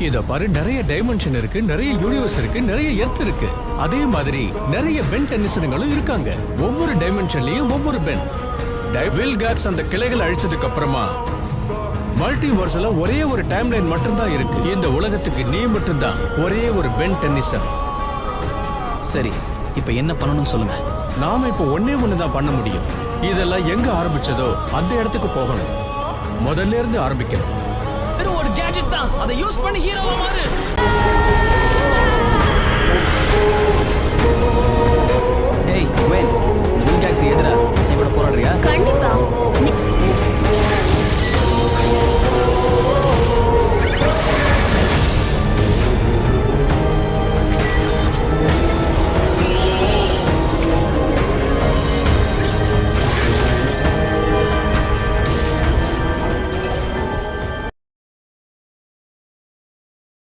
இத பாரு, நிறைய டைமென்ஷன் இருக்கு, நிறைய யூனிவர்ஸ் இருக்கு, நிறைய எர்த் இருக்கு. அதே மாதிரி நிறைய பென் டென்னிசன்களும் இருக்காங்க. ஒவ்வொரு டைமென்ஷன்லயும் ஒவ்வொரு பென். வில் கேட்ஸ் அந்த கிளைகள் அழிச்சதுக்கு அப்புறமா மல்டிவர்ஸ்ல ஒரே ஒரு டைம்லைன் மட்டும்தான் இருக்கு. இந்த உலகத்துக்கு நீ மட்டும்தான் ஒரே ஒரு பென் டென்னிசன். சரி, இப்ப என்ன பண்ணணும்னு சொல்லுங்க. நாம இப்போ ஒண்ணே தான் பண்ண முடியும். இதெல்லாம் எங்க ஆரம்பிச்சதோ அந்த இடத்துக்கு போகணும். முதல்ல இருந்து ஆரம்பிக்கணும். வெறும் ஒரு கேட்ஜெட் தான், அதை யூஸ் பண்ணி ஹீரோவா மாறு. ஏய் வென், வில் கேட்ஸ் எதிரா நீ கூட போராடுறியா? கண்டிப்பா.